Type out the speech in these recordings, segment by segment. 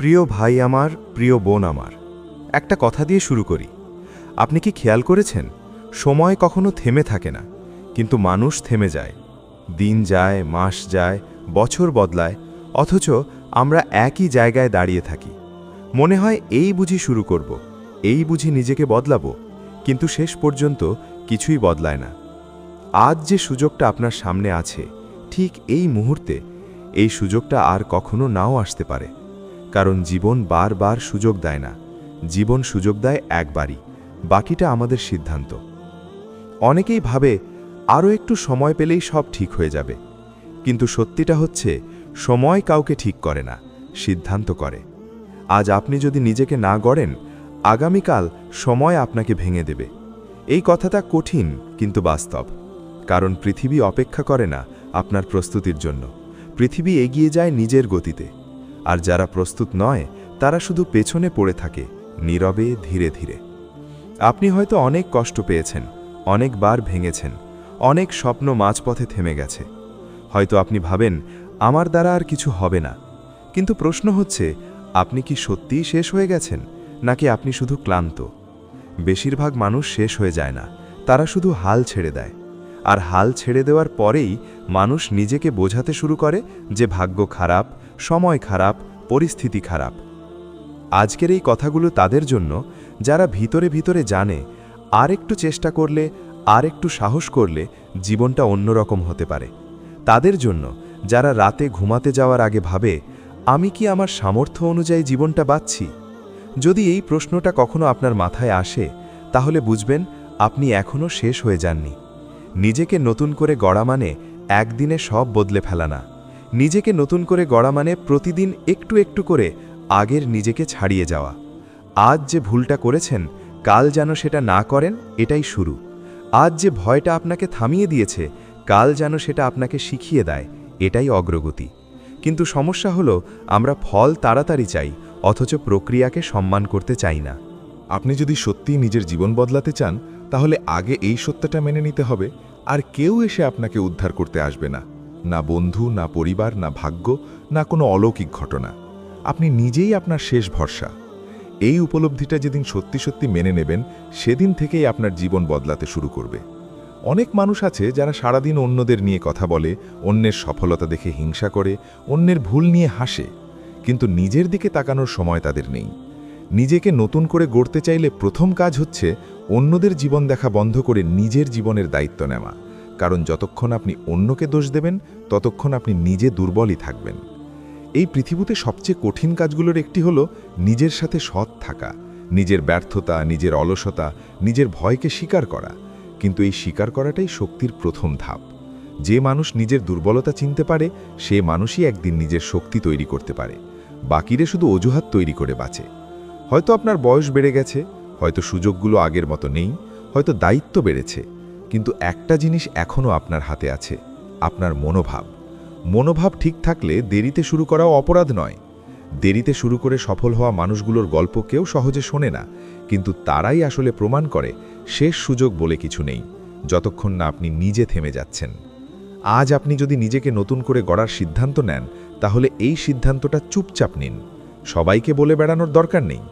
প্রিয় ভাই আমার, প্রিয় বোন আমার, একটা কথা দিয়ে শুরু করি। আপনি কি খেয়াল করেছেন, সময় কখনো থেমে থাকে না, কিন্তু মানুষ থেমে যায়। দিন যায়, মাস যায়, বছর বদলায়, অথচ আমরা একই জায়গায় দাঁড়িয়ে থাকি। মনে হয় এই বুঝি শুরু করব, এই বুঝি নিজেকে বদলাবো, কিন্তু শেষ পর্যন্ত কিছুই বদলায় না। আজ যে সুযোগটা আপনার সামনে আছে, ঠিক এই মুহূর্তে, এই সুযোগটা আর কখনো নাও আসতে পারে। কারণ জীবন বারবার সুযোগ দেয় না, জীবন সুযোগ দেয় একবারই, বাকিটা আমাদের সিদ্ধান্ত। অনেকেই ভাবে আরও একটু সময় পেলেই সব ঠিক হয়ে যাবে, কিন্তু সত্যিটা হচ্ছে সময় কাউকে ঠিক করে না, সিদ্ধান্ত করে। আজ আপনি যদি নিজেকে না গড়েন, আগামীকাল সময় আপনাকে ভেঙে দেবে। এই কথাটা কঠিন কিন্তু বাস্তব, কারণ পৃথিবী অপেক্ষা করে না আপনার প্রস্তুতির জন্য। পৃথিবী এগিয়ে যায় নিজের গতিতে, আর যারা প্রস্তুত নয় তারা শুধু পেছনে পড়ে থাকে, নীরবে, ধীরে ধীরে। আপনি হয়তো অনেক কষ্ট পেয়েছেন, অনেকবার ভেঙেছেন, অনেক স্বপ্ন মাঝপথে থেমে গেছে। হয়তো আপনি ভাবেন আমার দ্বারা আর কিছু হবে না, কিন্তু প্রশ্ন হচ্ছে, আপনি কি সত্যিই শেষ হয়ে গেছেন, নাকি আপনি শুধু ক্লান্ত? বেশিরভাগ মানুষ শেষ হয়ে যায় না, তারা শুধু হাল ছেড়ে দেয়। আর হাল ছেড়ে দেওয়ার পরেই মানুষ নিজেকে বোঝাতে শুরু করে যে ভাগ্য খারাপ, সময় খারাপ, পরিস্থিতি খারাপ। আজকের এই কথাগুলো তাদের জন্য যারা ভিতরে ভিতরে জানে আর একটু চেষ্টা করলে, আর একটু সাহস করলে জীবনটা অন্যরকম হতে পারে। তাদের জন্য যারা রাতে ঘুমাতে যাওয়ার আগে ভাবে, আমি কি আমার সামর্থ্য অনুযায়ী জীবনটা বাঁচছি? যদি এই প্রশ্নটা কখনো আপনার মাথায় আসে, তাহলে বুঝবেন আপনি এখনও শেষ হয়ে যাননি। নিজেকে নতুন করে গড়া মানে একদিনে সব বদলে ফেলা না। নিজেকে নতুন করে গড়া মানে প্রতিদিন একটু একটু করে আগের নিজেকে ছাড়িয়ে যাওয়া। আজ যে ভুলটা করেছেন, কাল যেন সেটা না করেন, এটাই শুরু। আজ যে ভয়টা আপনাকে থামিয়ে দিয়েছে, কাল যেন সেটা আপনাকে শিখিয়ে দেয়, এটাই অগ্রগতি। কিন্তু সমস্যা হলো, আমরা ফল তাড়াতাড়ি চাই, অথচ প্রক্রিয়াকে সম্মান করতে চাই না। আপনি যদি সত্যিই নিজের জীবন বদলাতে চান, তাহলে আগে এই সত্যটা মেনে নিতে হবে, আর কেউ এসে আপনাকে উদ্ধার করতে আসবে না। না বন্ধু, না পরিবার, না ভাগ্য, না কোনো অলৌকিক ঘটনা। আপনি নিজেই আপনার শেষ ভরসা। এই উপলব্ধিটা যেদিন সত্যি সত্যি মেনে নেবেন, সেদিন থেকেই আপনার জীবন বদলাতে শুরু করবে। অনেক মানুষ আছে যারা সারাদিন অন্যদের নিয়ে কথা বলে, অন্যের সফলতা দেখে হিংসা করে, অন্যের ভুল নিয়ে হাসে, কিন্তু নিজের দিকে তাকানোর সময় তাদের নেই। নিজেকে নতুন করে গড়তে চাইলে প্রথম কাজ হচ্ছে অন্যদের জীবন দেখা বন্ধ করে নিজের জীবনের দায়িত্ব নেওয়া। কারণ যতক্ষণ আপনি অন্যকে দোষ দেবেন, ততক্ষণ আপনি নিজে দুর্বলই থাকবেন। এই পৃথিবীতে সবচেয়ে কঠিন কাজগুলোর একটি হলো নিজের সাথে সৎ থাকা, নিজের ব্যর্থতা, নিজের অলসতা, নিজের ভয়কে স্বীকার করা। কিন্তু এই স্বীকার করাটাই শক্তির প্রথম ধাপ। যে মানুষ নিজের দুর্বলতা চিনতে পারে, সে মানুষই একদিন নিজের শক্তি তৈরি করতে পারে। বাকিরে শুধু অজুহাত তৈরি করে বাঁচে। হয়তো আপনার বয়স বেড়ে গেছে, হয়তো সুযোগগুলো আগের মতো নেই, হয়তো দায়িত্ব বেড়েছে, কিন্তু একটা জিনিস এখনও আপনার হাতে আছে, আপনার মনোভাব। মনোভাব ঠিক থাকলে দেরিতে শুরু করাও অপরাধ নয়। দেরিতে শুরু করে সফল হওয়া মানুষগুলোর গল্প কেউ সহজে শোনে না, কিন্তু তারাই আসলে প্রমাণ করে শেষ সুযোগ বলে কিছু নেই, যতক্ষণ না আপনি নিজে থেমে যাচ্ছেন। আজ আপনি যদি নিজেকে নতুন করে গড়ার সিদ্ধান্ত নেন, তাহলে এই সিদ্ধান্তটা চুপচাপ নিন। সবাইকে বলে বেড়ানোর দরকার নেই।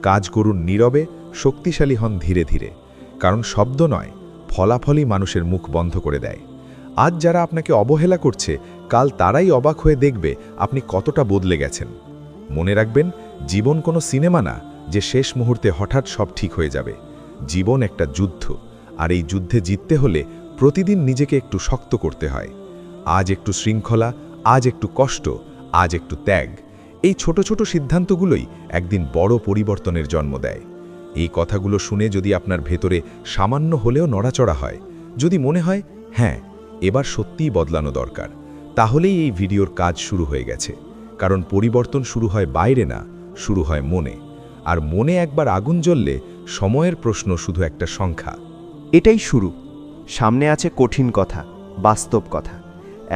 কাজ করুন নীরবে, শক্তিশালী হন ধীরে ধীরে। কারণ শব্দ নয়, ফলাফলই মানুষের মুখ বন্ধ করে দেয়। আজ যারা আপনাকে অবহেলা করছে, কাল তারাই অবাক হয়ে দেখবে আপনি কতটা বদলে গেছেন। মনে রাখবেন, জীবন কোনো সিনেমা না যে শেষ মুহূর্তে হঠাৎ সব ঠিক হয়ে যাবে। জীবন একটা যুদ্ধ, আর এই যুদ্ধে জিততে হলে প্রতিদিন নিজেকে একটু শক্ত করতে হয়। আজ একটু শৃঙ্খলা, আজ একটু কষ্ট, আজ একটু ত্যাগ। এই ছোট ছোট সিদ্ধান্তগুলোই একদিন বড় পরিবর্তনের জন্ম দেয়। এই কথাগুলো শুনে যদি আপনার ভেতরে সামান্য হলেও নড়াচড়া হয়, যদি মনে হয় হ্যাঁ, এবার সত্যিই বদলানো দরকার, তাহলেই এই ভিডিওর কাজ শুরু হয়ে গেছে। কারণ পরিবর্তন শুরু হয় বাইরে না, শুরু হয় মনে। আর মনে একবার আগুন জ্বললে সময়ের প্রশ্ন শুধু একটা সংখ্যা। এটাই শুরু। সামনে আছে কঠিন কথা, বাস্তব কথা,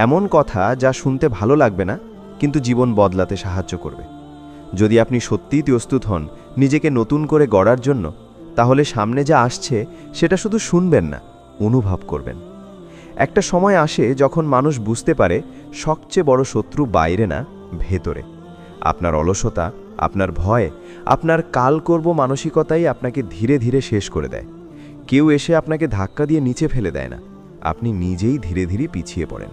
এমন কথা যা শুনতে ভালো লাগবে না, কিন্তু জীবন বদলাতে সাহায্য করবে। যদি আপনি সত্যিই প্রস্তুত হন নিজেকে নতুন করে গড়ার জন্য, তাহলে সামনে যা আসছে সেটা শুধু শুনবেন না, অনুভব করবেন। একটা সময় আসে যখন মানুষ বুঝতে পারে সবচেয়ে বড় শত্রু বাইরে না, ভেতরে। আপনার অলসতা, আপনার ভয়, আপনার কাল করব মানসিকতাই আপনাকে ধীরে ধীরে শেষ করে দেয়। কেউ এসে আপনাকে ধাক্কা দিয়ে নিচে ফেলে দেয় না, আপনি নিজেই ধীরে ধীরে পিছিয়ে পড়েন।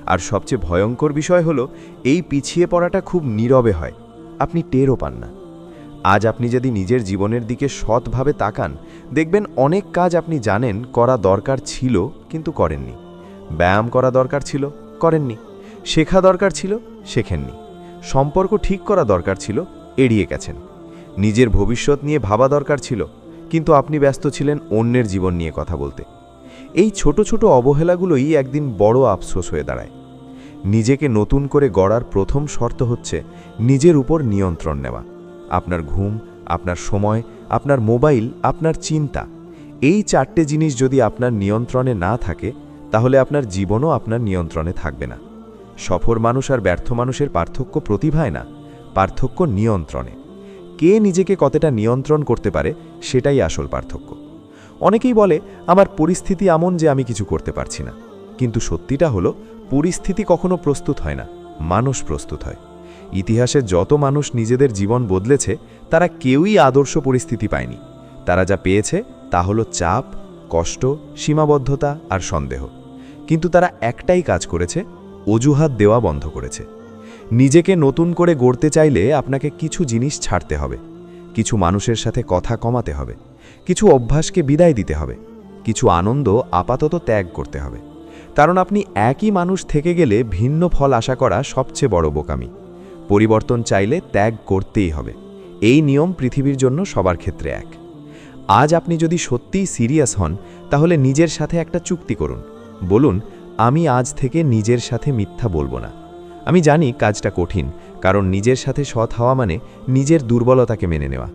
আর সবচেয়ে ভয়ঙ্কর বিষয় হলো, এই পিছিয়ে পড়াটা খুব নীরবে হয়, আপনি টেরও পান না। আজ আপনি যদি নিজের জীবনের দিকে সৎভাবে তাকান, দেখবেন অনেক কাজ আপনি জানেন করা দরকার ছিল কিন্তু করেননি। ব্যায়াম করা দরকার ছিল, করেননি। শেখা দরকার ছিল, শেখেননি। সম্পর্ক ঠিক করা দরকার ছিল, এড়িয়ে গেছেন। নিজের ভবিষ্যৎ নিয়ে ভাবা দরকার ছিল, কিন্তু আপনি ব্যস্ত ছিলেন অন্যের জীবন নিয়ে কথা বলতে। এই ছোট ছোট অবহেলাগুলোই একদিন বড় আফসোস হয়ে দাঁড়ায়। নিজেকে নতুন করে গড়ার প্রথম শর্ত হচ্ছে নিজের উপর নিয়ন্ত্রণ নেওয়া। আপনার ঘুম, আপনার সময়, আপনার মোবাইল, আপনার চিন্তা, এই 4টে জিনিস যদি আপনার নিয়ন্ত্রণে না থাকে, তাহলে আপনার জীবনও আপনার নিয়ন্ত্রণে থাকবে না। সফল মানুষ আর ব্যর্থ মানুষের পার্থক্য প্রতিভায় না, পার্থক্য নিয়ন্ত্রণে। কে নিজেকে কতটা নিয়ন্ত্রণ করতে পারে, সেটাই আসল পার্থক্য। অনেকেই বলে, আমার পরিস্থিতি এমন যে আমি কিছু করতে পারছি না। কিন্তু সত্যিটা হলো, পরিস্থিতি কখনো প্রস্তুত হয় না, মানুষ প্রস্তুত হয়। ইতিহাসে যত মানুষ নিজেদের জীবন বদলেছে, তারা কেউই আদর্শ পরিস্থিতি পায়নি। তারা যা পেয়েছে তা হলো চাপ, কষ্ট, সীমাবদ্ধতা আর সন্দেহ। কিন্তু তারা একটাই কাজ করেছে, অজুহাত দেওয়া বন্ধ করেছে। নিজেকে নতুন করে গড়তে চাইলে আপনাকে কিছু জিনিস ছাড়তে হবে, কিছু মানুষের সাথে কথা কমাতে হবে, কিছু অভ্যাসকে বিদায় দিতে হবে, কিছু আনন্দ আপাতত ত্যাগ করতে হবে। কারণ আপনি একই মানুষ থেকে গেলে ভিন্ন ফল আশা করা সবচেয়ে বড় বোকামি। পরিবর্তন চাইলে ত্যাগ করতেই হবে। এই নিয়ম পৃথিবীর জন্য সবার ক্ষেত্রে এক। আজ আপনি যদি সত্যিই সিরিয়াস হন, তাহলে নিজের সাথে একটা চুক্তি করুন। বলুন, আমি আজ থেকে নিজের সাথে মিথ্যা বলবো না। আমি জানি কাজটা কঠিন, কারণ নিজের সাথে সৎ হওয়া মানে নিজের দুর্বলতাকে মেনে নেওয়া।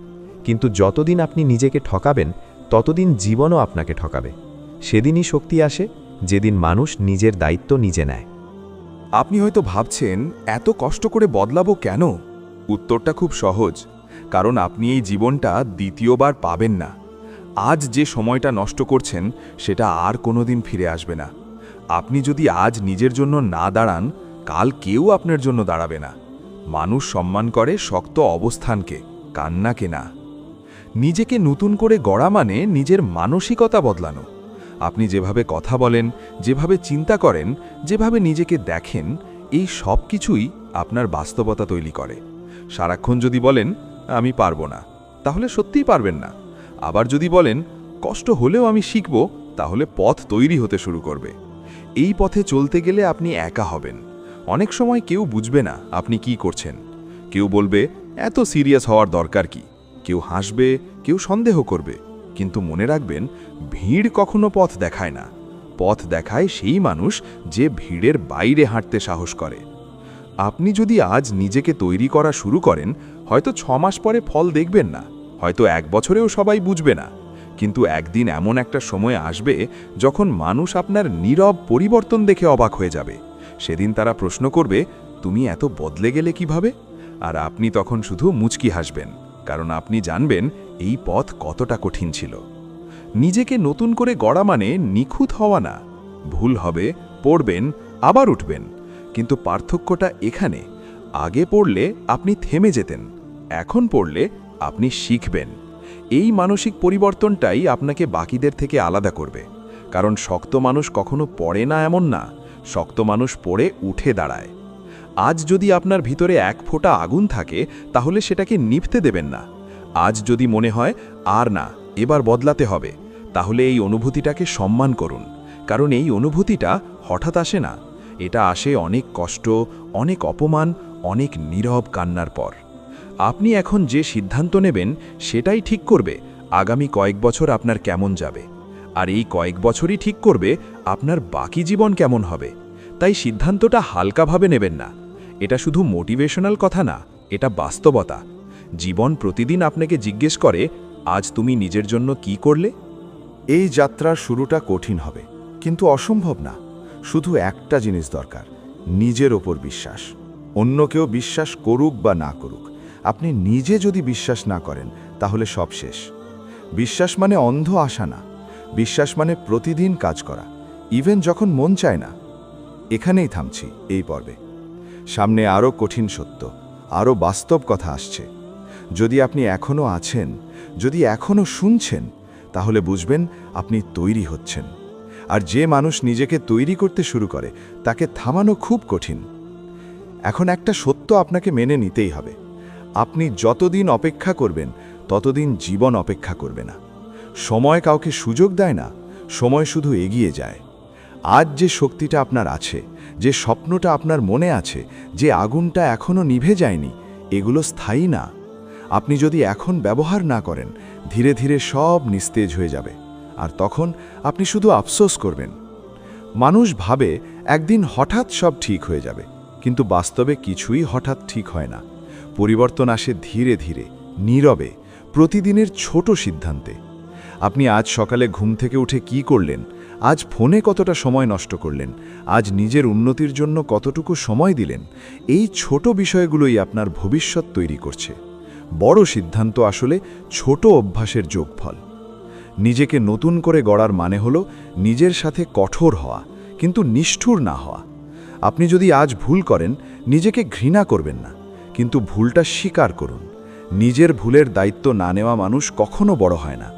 কিন্তু যতদিন আপনি নিজেকে ঠকাবেন, ততদিন জীবনও আপনাকে ঠকাবে। সেদিনই শক্তি আসে, যেদিন মানুষ নিজের দায়িত্ব নিজে নেয়। আপনি হয়তো ভাবছেন, এত কষ্ট করে বদলাবো কেন? উত্তরটা খুব সহজ, কারণ আপনি এই জীবনটা দ্বিতীয়বার পাবেন না। আজ যে সময়টা নষ্ট করছেন, সেটা আর কোনোদিন ফিরে আসবে না। আপনি যদি আজ নিজের জন্য না দাঁড়ান, কাল কেউ আপনার জন্য দাঁড়াবে না। মানুষ সম্মান করে শক্ত অবস্থানকে, কান্নাকে না। নিজেকে নতুন করে গড়া মানে নিজের মানসিকতা বদলানো। আপনি যেভাবে কথা বলেন, যেভাবে চিন্তা করেন, যেভাবে নিজেকে দেখেন, এই সব কিছুই আপনার বাস্তবতা তৈরি করে। সারাক্ষণ যদি বলেন, আমি পারবো না, তাহলে সত্যিই পারবেন না। আবার যদি বলেন, কষ্ট হলেও আমি শিখব, তাহলে পথ তৈরি হতে শুরু করবে। এই পথে চলতে গেলে আপনি একা হবেন। অনেক সময় কেউ বুঝবে না আপনি কি করছেন। কেউ বলবে, এত সিরিয়াস হওয়ার দরকার কি? কেউ হাসবে, কেউ সন্দেহ করবে। কিন্তু মনে রাখবেন, ভিড় কখনো পথ দেখায় না। পথ দেখায় সেই মানুষ যে ভিড়ের বাইরে হাঁটতে সাহস করে। আপনি যদি আজ নিজেকে তৈরি করা শুরু করেন, হয়তো 6 মাস পরে ফল দেখবেন না, হয়তো 1 বছরেও সবাই বুঝবে না। কিন্তু একদিন এমন একটা সময় আসবে, যখন মানুষ আপনার নীরব পরিবর্তন দেখে অবাক হয়ে যাবে। সেদিন তারা প্রশ্ন করবে, তুমি এত বদলে গেলে কিভাবে? আর আপনি তখন শুধু মুচকি হাসবেন, কারণ আপনি জানবেন এই পথ কতটা কঠিন ছিল। নিজেকে নতুন করে গড়া মানে নিখুঁত হওয়া না। ভুল হবে, পড়বেন, আবার উঠবেন। কিন্তু পার্থক্যটা এখানে, আগে পড়লে আপনি থেমে যেতেন, এখন পড়লে আপনি শিখবেন। এই মানসিক পরিবর্তনটাই আপনাকে বাকিদের থেকে আলাদা করবে। কারণ শক্ত মানুষ কখনো পড়ে না এমন না, শক্ত মানুষ পড়ে উঠে দাঁড়ায়। আজ যদি আপনার ভিতরে এক ফোঁটা আগুন থাকে, তাহলে সেটাকে নিভতে দেবেন না। আজ যদি মনে হয় আর না, এবার বদলাতে হবে, তাহলে এই অনুভূতিটাকে সম্মান করুন। কারণ এই অনুভূতিটা হঠাৎ আসে না, এটা আসে অনেক কষ্ট, অনেক অপমান, অনেক নীরব কান্নার পর। আপনি এখন যে সিদ্ধান্ত নেবেন, সেটাই ঠিক করবে আগামী কয়েক বছর আপনার কেমন যাবে। আর এই কয়েক বছরই ঠিক করবে আপনার বাকি জীবন কেমন হবে। তাই সিদ্ধান্তটা হালকাভাবে নেবেন না। এটা শুধু মোটিভেশনাল কথা না, এটা বাস্তবতা। জীবন প্রতিদিন আপনাকে জিজ্ঞেস করে, আজ তুমি নিজের জন্য কি করলে? এই যাত্রার শুরুটা কঠিন হবে, কিন্তু অসম্ভব না। শুধু একটা জিনিস দরকার, নিজের ওপর বিশ্বাস। অন্য কেউ বিশ্বাস করুক বা না করুক, আপনি নিজে যদি বিশ্বাস না করেন, তাহলে সব শেষ। বিশ্বাস মানে অন্ধ আশা না, বিশ্বাস মানে প্রতিদিন কাজ করা, ইভেন যখন মন চায় না। এখানেই থামছি এই পর্বে। সামনে আরও কঠিন সত্য, আরও বাস্তব কথা আসছে। যদি আপনি এখনও আছেন, যদি এখনও শুনছেন, তাহলে বুঝবেন আপনি তৈরি হচ্ছেন। আর যে মানুষ নিজেকে তৈরি করতে শুরু করে তাকে থামানো খুব কঠিন। এখন একটা সত্য আপনাকে মেনে নিতেই হবে। আপনি যতদিন অপেক্ষা করবেন ততদিন জীবন অপেক্ষা করবে না। সময় কাউকে সুযোগ দেয় না, সময় শুধু এগিয়ে যায়। আজ যে শক্তিটা আপনার আছে, যে স্বপ্নটা আপনার মনে আছে, যে আগুনটা এখনও নিভে যায়নি, এগুলো স্থায়ী না। আপনি যদি এখন ব্যবহার না করেন, ধীরে ধীরে সব নিস্তেজ হয়ে যাবে। আর তখন আপনি শুধু আফসোস করবেন। মানুষ ভাবে একদিন হঠাৎ সব ঠিক হয়ে যাবে, কিন্তু বাস্তবে কিছুই হঠাৎ ঠিক হয় না। পরিবর্তন আসে ধীরে ধীরে, নীরবে, প্রতিদিনের ছোট সিদ্ধান্তে। আপনি আজ সকালে ঘুম থেকে উঠে কি করলেন, আজ ফোনে কতটা সময় নষ্ট করলেন, আজ নিজের উন্নতির জন্য কতটুকু সময় দিলেন, এই ছোট বিষয়গুলোই আপনার ভবিষ্যৎ তৈরি করছে। বড় সিদ্ধান্ত আসলে ছোট অভ্যাসের যোগফল। নিজেকে নতুন করে গড়ার মানে হলো নিজের সাথে কঠোর হওয়া, কিন্তু নিষ্ঠুর না হওয়া। আপনি যদি আজ ভুল করেন, নিজেকে ঘৃণা করবেন না, কিন্তু ভুলটা স্বীকার করুন। নিজের ভুলের দায়িত্ব না নেওয়া মানুষ কখনো বড় হয় না।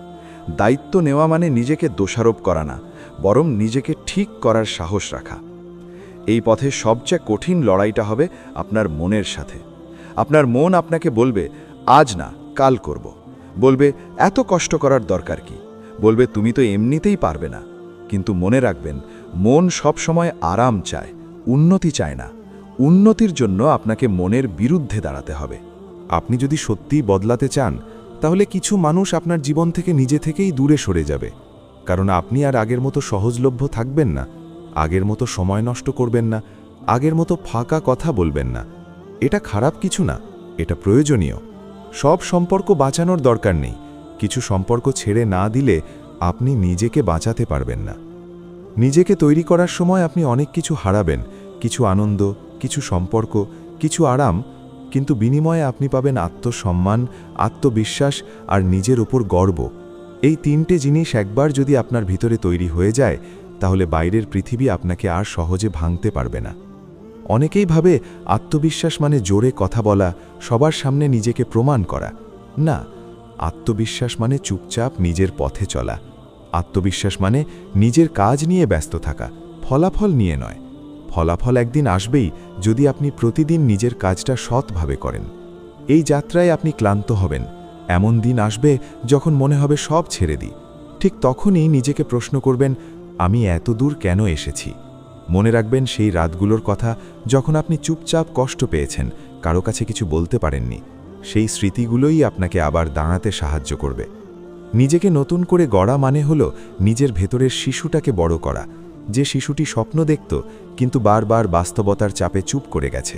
দায়িত্ব নেওয়া মানে নিজেকে দোষারোপ করা না, বরং নিজেকে ঠিক করার সাহস রাখা। এই পথে সবচেয়ে কঠিন লড়াইটা হবে আপনার মনের সাথে। আপনার মন আপনাকে বলবে, আজ না, কাল করব। বলবে, এত কষ্ট করার দরকার কি? বলবে, তুমি তো এমনিতেই পারবে না। কিন্তু মনে রাখবেন, মন সব সময় আরাম চায়, উন্নতি চায় না। উন্নতির জন্য আপনাকে মনের বিরুদ্ধে দাঁড়াতে হবে। আপনি যদি সত্যিই বদলাতে চান, তাহলে কিছু মানুষ আপনার জীবন থেকে নিজে থেকেই দূরে সরে যাবে। কারণ আপনি আর আগের মতো সহজলভ্য থাকবেন না, আগের মতো সময় নষ্ট করবেন না, আগের মতো ফাঁকা কথা বলবেন না। এটা খারাপ কিছু না, এটা প্রয়োজনীয়। সব সম্পর্ক বাঁচানোর দরকার নেই। কিছু সম্পর্ক ছেড়ে না দিলে আপনি নিজেকে বাঁচাতে পারবেন না। নিজেকে তৈরি করার সময় আপনি অনেক কিছু হারাবেন, কিছু আনন্দ, কিছু সম্পর্ক, কিছু আরাম, কিন্তু বিনিময়ে আপনি পাবেন আত্মসম্মান, আত্মবিশ্বাস আর নিজের উপর গর্ব। এই তিনটে জিনিস একবার যদি আপনার ভিতরে তৈরি হয়ে যায়, তাহলে বাইরের পৃথিবী আপনাকে আর সহজে ভাঙতে পারবে না। অনেকেই ভাবে আত্মবিশ্বাস মানে জোরে কথা বলা, সবার সামনে নিজেকে প্রমাণ করা। না, আত্মবিশ্বাস মানে চুপচাপ নিজের পথে চলা। আত্মবিশ্বাস মানে নিজের কাজ নিয়ে ব্যস্ত থাকা, ফলাফল নিয়ে নয়। ফলাফল একদিন আসবেই যদি আপনি প্রতিদিন নিজের কাজটা সৎভাবে করেন। এই যাত্রায় আপনি ক্লান্ত হবেন। এমন দিন আসবে যখন মনে হবে সব ছেড়ে দিই। ঠিক তখনই নিজেকে প্রশ্ন করবেন, আমি এত দূর কেন এসেছি? মনে রাখবেন সেই রাতগুলোর কথা যখন আপনি চুপচাপ কষ্ট পেয়েছেন, কারো কাছে কিছু বলতে পারেননি। সেই স্মৃতিগুলোই আপনাকে আবার দাঁড়াতে সাহায্য করবে। নিজেকে নতুন করে গড়া মানে হলো নিজের ভেতরের শিশুটাকে বড় করা, যে শিশুটি স্বপ্ন দেখত কিন্তু বারবার বাস্তবতার চাপে চুপ করে গেছে।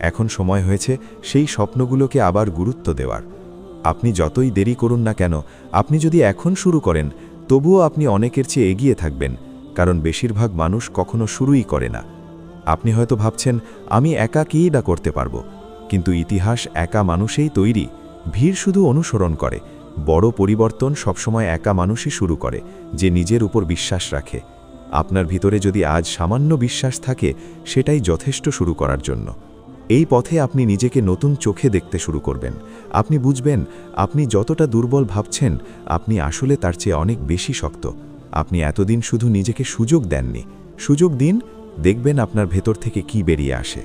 এখন সময় হয়েছে সেই স্বপ্নগুলোকে আবার গুরুত্ব দেওয়ার। আপনি যতই দেরি করুন না কেন, আপনি যদি এখন শুরু করেন, তবুও আপনি অনেকের চেয়ে এগিয়ে থাকবেন, কারণ বেশিরভাগ মানুষ কখনো শুরুই করে না। আপনি হয়তো ভাবছেন, আমি একা কী না করতে পারবো, কিন্তু ইতিহাস একা মানুষেই তৈরি, ভিড় শুধু অনুসরণ করে। বড় পরিবর্তন সবসময় একা মানুষই শুরু করে, যে নিজের উপর বিশ্বাস রাখে। আপনার ভিতরে যদি আজ সামান্য বিশ্বাস থাকে, সেটাই যথেষ্ট শুরু করার জন্য। এই পথে আপনি নিজেকে নতুন চোখে দেখতে শুরু করবেন। আপনি বুঝবেন, আপনি যতটা দুর্বল ভাবছেন, আপনি আসলে তার চেয়ে অনেক বেশি শক্ত। আপনি এতদিন শুধু নিজেকে সুযোগ দেননি। সুযোগ দিন, দেখবেন আপনার ভেতর থেকে কি বেরিয়ে আসে।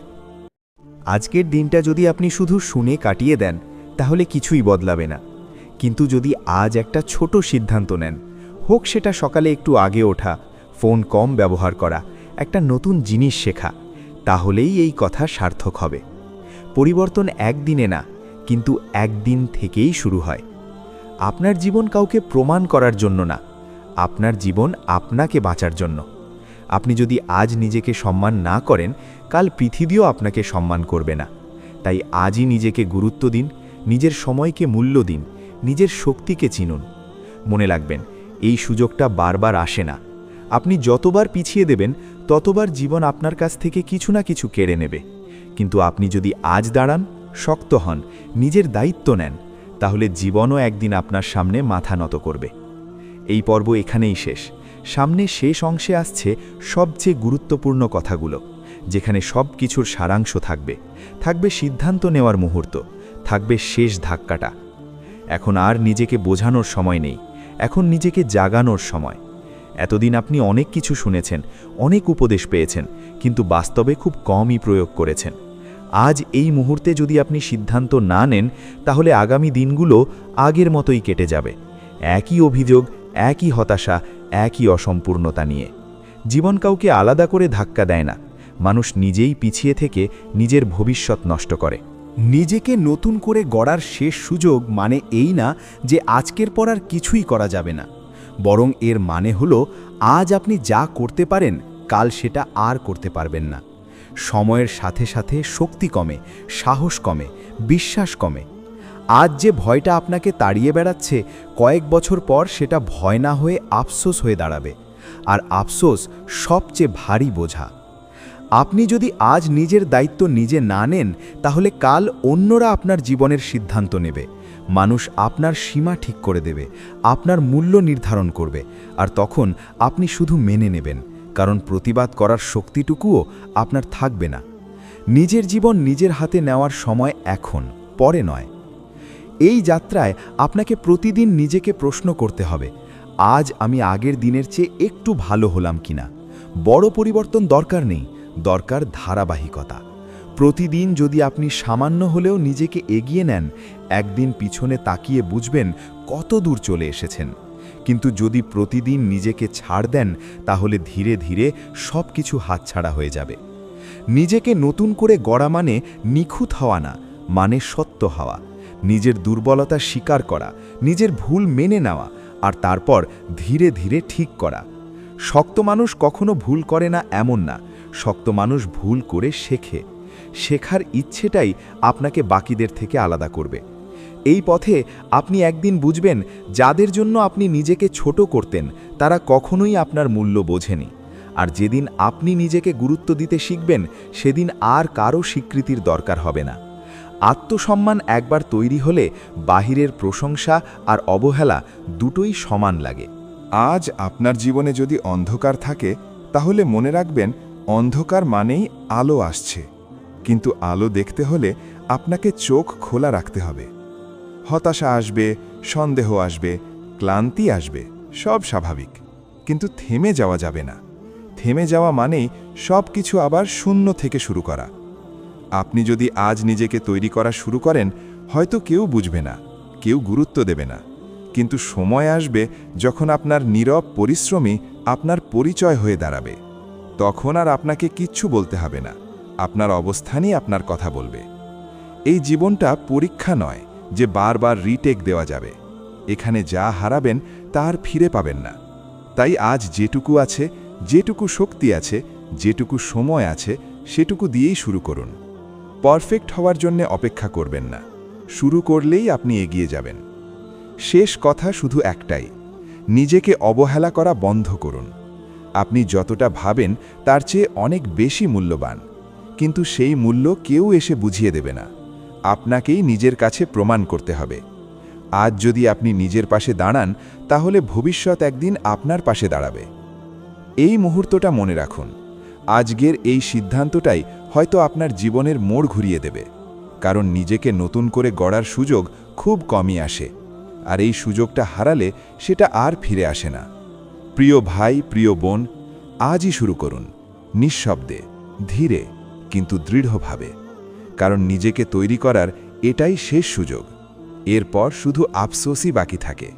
আজকের দিনটা যদি আপনি শুধু শুনে কাটিয়ে দেন, তাহলে কিছুই বদলাবে না। কিন্তু যদি আজ একটা ছোট সিদ্ধান্ত নেন, হোক সেটা সকালে একটু আগে ওঠা, ফোন কম ব্যবহার করা, একটা নতুন জিনিস শেখা, তাহলেই এই কথা সার্থক হবে। পরিবর্তন একদিনে না, কিন্তু একদিন থেকেই শুরু হয়। আপনার জীবন কাউকে প্রমাণ করার জন্য না, আপনার জীবন আপনাকে বাঁচার জন্য। আপনি যদি আজ নিজেকে সম্মান না করেন, কাল পৃথিবীও আপনাকে সম্মান করবে না। তাই আজই নিজেকে গুরুত্ব দিন, নিজের সময়কে মূল্য দিন, নিজের শক্তিকে চিনুন। মনে রাখবেন, এই সুযোগটা বারবার আসে না। আপনি যতবার পিছিয়ে দেবেন, ততবার জীবন আপনার কাছ থেকে কিছু না কিছু কেড়ে নেবে। কিন্তু আপনি যদি আজ দাঁড়ান, শক্ত হন, নিজের দায়িত্ব নেন, তাহলে জীবনও একদিন আপনার সামনে মাথা নত করবে। এই পর্ব এখানেই শেষ। সামনে শেষ অংশে আসছে সবচেয়ে গুরুত্বপূর্ণ কথাগুলো, যেখানে সব কিছুর সারাংশ থাকবে। থাকবে সিদ্ধান্ত নেওয়ার মুহূর্ত, থাকবে শেষ ধাক্কাটা। এখন আর নিজেকে বোঝানোর সময় নেই, এখন নিজেকে জাগানোর সময়। এতদিন আপনি অনেক কিছু শুনেছেন, অনেক উপদেশ পেয়েছেন, কিন্তু বাস্তবে খুব কমই প্রয়োগ করেছেন। আজ এই মুহূর্তে যদি আপনি সিদ্ধান্ত না নেন, তাহলে আগামী দিনগুলো আগের মতোই কেটে যাবে, একই অভিযোগ, একই হতাশা, একই অসম্পূর্ণতা নিয়ে। জীবন কাউকে আলাদা করে ধাক্কা দেয় না, মানুষ নিজেই পিছিয়ে থেকে নিজের ভবিষ্যৎ নষ্ট করে। নিজেকে নতুন করে গড়ার শেষ সুযোগ মানে এই না যে আজকের পর আর কিছুই করা যাবে না, বরং এর মানে হলো আজ আপনি যা করতে পারেন কাল সেটা আর করতে পারবেন না। সময়ের সাথে সাথে শক্তি কমে, সাহস কমে, বিশ্বাস কমে। আজ যে ভয়টা আপনাকে তাড়িয়ে বেড়াচ্ছে, কয়েক বছর পর সেটা ভয় না হয়ে আফসোস হয়ে দাঁড়াবে, আর আফসোস সবচেয়ে ভারী বোঝা। আপনি যদি আজ নিজের দায়িত্ব নিজে না নেন, তাহলে কাল অন্যরা আপনার জীবনের সিদ্ধান্ত নেবে। মানুষ আপনার সীমা ঠিক করে দেবে, আপনার মূল্য নির্ধারণ করবে, আর তখন আপনি শুধু মেনে নেবেন, কারণ প্রতিবাদ করার শক্তিটুকুও আপনার থাকবে না। নিজের জীবন নিজের হাতে নেওয়ার সময় এখন, পরে নয়। এই যাত্রায় আপনাকে প্রতিদিন নিজেকে প্রশ্ন করতে হবে, আজ আমি আগের দিনের চেয়ে একটু ভালো হলাম কিনা। বড় পরিবর্তন দরকার নেই, দরকার ধারাবাহিকতা। প্রতিদিন যদি আপনি সামান্য হলেও নিজেকে এগিয়ে নেন, একদিন পিছনে তাকিয়ে বুঝবেন কত দূর চলে এসেছেন। কিন্তু যদি প্রতিদিন নিজেকে ছাড় দেন, তাহলে ধীরে ধীরে সব কিছু হাতছাড়া হয়ে যাবে। নিজেকে নতুন করে গড়া মানে নিখুঁত হওয়া না, মানে সত্য হওয়া। নিজের দুর্বলতা স্বীকার করা, নিজের ভুল মেনে নেওয়া, আর তারপর ধীরে ধীরে ঠিক করা। শক্ত মানুষ কখনো ভুল করে না এমন না, শক্ত মানুষ ভুল করে শেখে। শেখার ইচ্ছেটাই আপনাকে বাকিদের থেকে আলাদা করবে। এই পথে আপনি একদিন বুঝবেন, যাদের জন্য আপনি নিজেকে ছোট করতেন তারা কখনোই আপনার মূল্য বোঝেনি। আর যেদিন আপনি নিজেকে গুরুত্ব দিতে শিখবেন, সেদিন আর কারো স্বীকৃতির দরকার হবে না। আত্মসম্মান একবার তৈরি হলে বাহিরের প্রশংসা আর অবহেলা দুটোই সমান লাগে। আজ আপনার জীবনে যদি অন্ধকার থাকে, তাহলে মনে রাখবেন অন্ধকার মানেই আলো আসছে। কিন্তু আলো দেখতে হলে আপনাকে চোখ খোলা রাখতে হবে। হতাশা আসবে, সন্দেহ আসবে, ক্লান্তি আসবে, সব স্বাভাবিক, কিন্তু থেমে যাওয়া যাবে না। থেমে যাওয়া মানেই সব কিছু আবার শূন্য থেকে শুরু করা। আপনি যদি আজ নিজেকে তৈরি করা শুরু করেন, হয়তো কেউ বুঝবে না, কেউ গুরুত্ব দেবে না, কিন্তু সময় আসবে যখন আপনার নীরব পরিশ্রমই আপনার পরিচয় হয়ে দাঁড়াবে। তখন আর আপনাকে কিচ্ছু বলতে হবে না, আপনার অবস্থানই আপনার কথা বলবে। এই জীবনটা পরীক্ষা নয় যে বারবার রিটেক দেওয়া যাবে। এখানে যা হারাবেন তা আর ফিরে পাবেন না। তাই আজ যেটুকু আছে, যেটুকু শক্তি আছে, যেটুকু সময় আছে, সেটুকু দিয়েই শুরু করুন। পারফেক্ট হওয়ার জন্য অপেক্ষা করবেন না, শুরু করলেই আপনি এগিয়ে যাবেন। শেষ কথা শুধু একটাই, নিজেকে অবহেলা করা বন্ধ করুন। আপনি যতটা ভাবেন তার চেয়ে অনেক বেশি মূল্যবান, কিন্তু সেই মূল্য কেউ এসে বুঝিয়ে দেবে না। আপনাকেই নিজের কাছে প্রমাণ করতে হবে। আজ যদি আপনি নিজের পাশে দাঁড়ান, তাহলে ভবিষ্যৎ একদিন আপনার পাশে দাঁড়াবে। এই মুহূর্তটা মনে রাখুন, আজকের এই সিদ্ধান্তটাই হয়তো আপনার জীবনের মোড় ঘুরিয়ে দেবে। কারণ নিজেকে নতুন করে গড়ার সুযোগ খুব কমই আসে, আর এই সুযোগটা হারালে সেটা আর ফিরে আসে না। প্রিয় ভাই, প্রিয় বোন, আজই শুরু করুন, নিঃশব্দে, ধীরে, কিন্তু দৃঢ়ভাবে। কারণ নিজেকে তৈরি করার এটাই শেষ সুযোগ। এরপর শুধু আফসোসই বাকি থাকে।